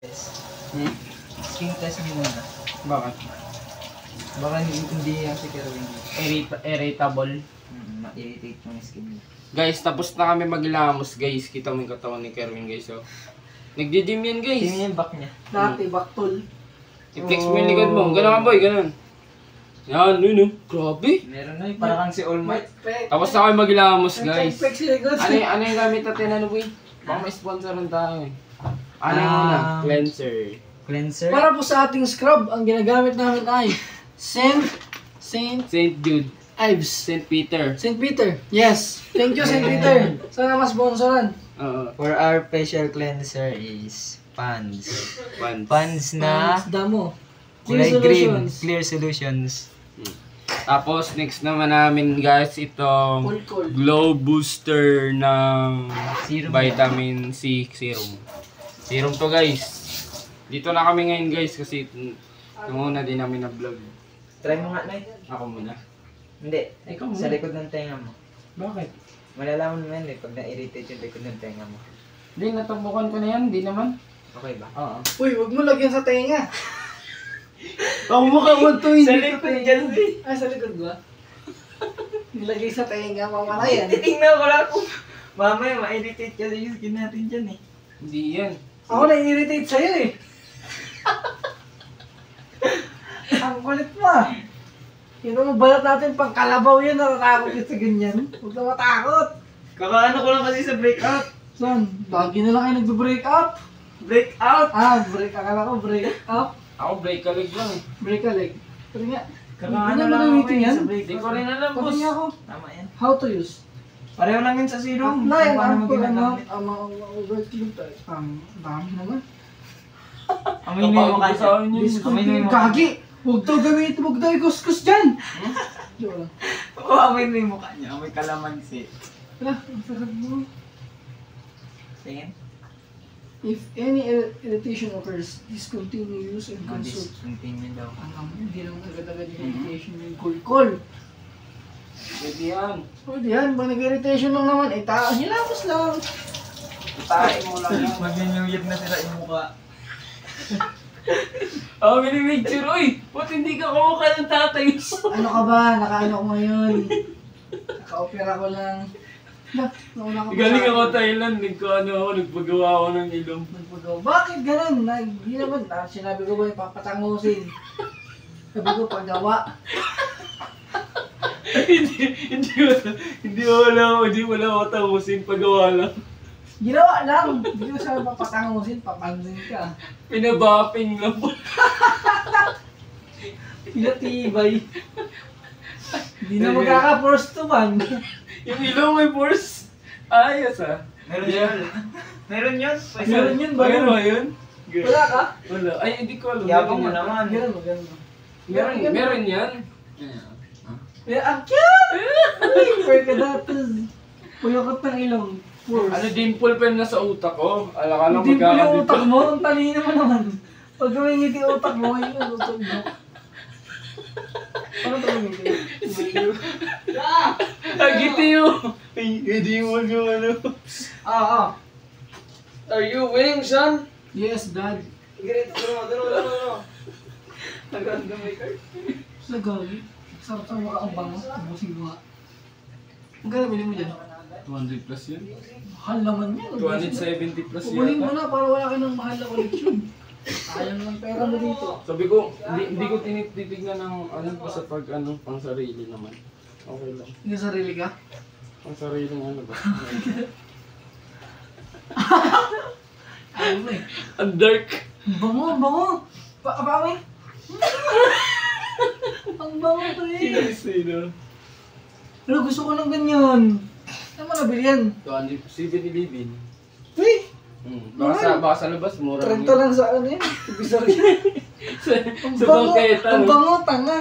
Hmm? Skin test mo muna. Bakit? Baka hindi yan si Kerwin. Irritable. Ma-irritate mo yung skin mo. Guys, tapos na kami maglamos guys. Kita mo yung katawan ni Kerwin guys. Oh. Nagdi-gym yan guys. Tingnan yung back niya. Dati, baktol. I-flex mo yung likod mo. Ganun ka boy, ganun. Yan, yun oh. Grabe. Meron na yun. Parang si All Might. Tapos na kami maglamos guys. Pek si likod. Ano yung gamit natin ano boy? Baka may sponsoran tayo eh. Ano yung muna? Cleanser. Cleanser. Para po sa ating scrub, ang ginagamit namin ay Saint St. Jude. Ives. St. Peter. St. Peter. Yes. Thank you, St. Peter. Sana mas sponsoran. Oo. For our facial cleanser is Pans. Pants. Pans na Damo. kulay Clear green. Solutions. Clear Solutions. Tapos next naman namin guys itong Cold. Glow Booster ng Serum. Vitamin C Serum. Serum to guys. Dito na kami ngayon guys kasi nung una din namin na vlog. Try mo nga, Nay. Ako muna. Hindi. Ikaw muna. Sa likod ng tenga mo. Bakit? Malalaman mo yan eh pag na-irritate yung likod ng tenga mo. Hindi, natubukan ko na yan. Hindi naman. Okay ba? Oo. Uy, wag mo lagyan sa tenga. Ang mukha mo to Sa likod kasi. Ay, sa likod ba? Nilagay sa tenga, mamalayan. Titingnan ko lang kung mamaya ma-irritate kasi yung skin natin dyan eh. Hindi yan. Ako na-irritate sa'yo eh. Ang kulit mo ah. Yun ang balat natin pang kalabaw yan, natatakot yun sa ganyan. Huwag na matakot. Kakaano ko lang kasi sa breakout. Saan? Lagi na lang kayo nagbe-break up. Breakout! Akala ko break up. Ako break a leg lang eh. Break a leg. Pero nga, Kakaano hindi na lang magamitin yan. sa Hindi breakout. ko rin alam Pati boss. nga ako, Tama yan. how to use. Pareho lang yun sa serum. Apply Kung paano ang mo ginagamit. overclean tayo. Dami naman. Amoy mo yung mukha niya. Amoy mo yung mukha. Kagi! Huwag daw gamitin, huwag daw ikuskus dyan! Joke lang. Oo, amoy mo yung mukha niya. Amoy kalamansi. Wala, ang sarap mo. Tingin. If any irritation occurs, discontinue use and consult. Continue daw. Hindi naman agad-agad yung irritation yung kulkol. Pwede yan. Pwede yan, pag nag-irritation lang naman, hilamos lang. Itain mo lang yan. Mag-new na sila yung mukha. Oh, minimicture. Uy! Ba't hindi ka kumukha ng tatay mo? Ano ka ba? Nakaano ko ngayon? Naka-opera ko lang. Nauna ko pa Galing sa- ako Thailand. Nagpagawa ako ng ilong. Nagpagawa. Bakit ganun? Hindi naman. Sinabi ko ba yung papatangusin? Sabi ko paggawa. Hindi wala ako tangusin. Pagawa lang. Ginawa lang. Hindi ko sabi papatangusin. Papansin ka. Pinabapping lang po. Pinatibay. Hindi na magkaka-force to man. Yung ilong may force. Ayos ah. Meron yun. Meron yun. Meron yun ba? Meron ba yun? Wala ka? Wala. Ay, hindi ko alam. Yabang mo Meron yan. naman. Ganun mo, ganun mo. Meron yan. Ang cute! Uy, perkadatas. Puyakot ng ilong. Force. Ano, dimple pa yun nasa utak ko. Alaka lang Hindi po yung magkakadimple. utak mo, ang talino mo naman. Pag gumingiti yung utak mo, yun ang utak mo. Paano ito gumingiti? Agiti yun. Hindi mo yung ano. Are you winning, son? Yes, Dad. Dalo. Naganda may card. Sa gagi. Sarap sa mukha ang bango. Tabusin ko nga. Magkano bilhin mo dyan? 200 plus yun. Mahal naman yan. 270 plus Pumulin mo yata. na para wala ka ng mahal na koleksyon. Sayang ng pera mo dito. Sabi ko, hindi ko tinitignan ng ano pa sa pag ano, pang sarili naman. Okay lang. Hindi sarili ka? Pang sarili ng ano ba? Ayaw mo eh. Ang dark. Ang bango. Paami? Ang bango to eh. Sino? Pero gusto ko ng ganyan. Saan mo nabili yan? 200, 7-Eleven. Uy! Baka sa labas, mura 30 lang sa ano yan. Ibisa rin. Ang Sa bango. bangketa. Ang bango, tanga.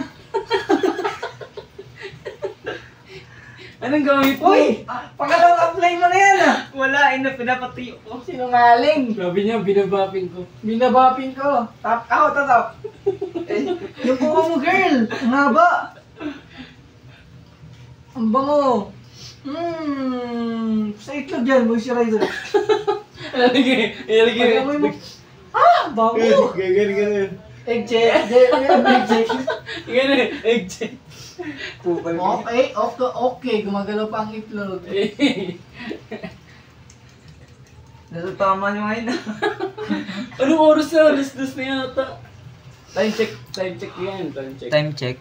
Anong gamit mo? Uy! Pangalawang apply mo na yan ah. Wala, pinapatiyo ko. Sinungaling. Sabi niya, binabapping ko. Binabapin ko. Tap out, tatap. Yung kuha mo, girl. Ang haba. Ang bango. Sa itlog yan, moisturizer. Ilalagay Pag amoy mo, ah! Bango! Ganyan. Egg check. Egg check. Ganun, egg check. Kupal Okay. Gumagalaw pa ang itlog. Nasa tama nyo ngayon ah. Anong oras na? Alas 2 na yata. Time check yan, time check. Time check.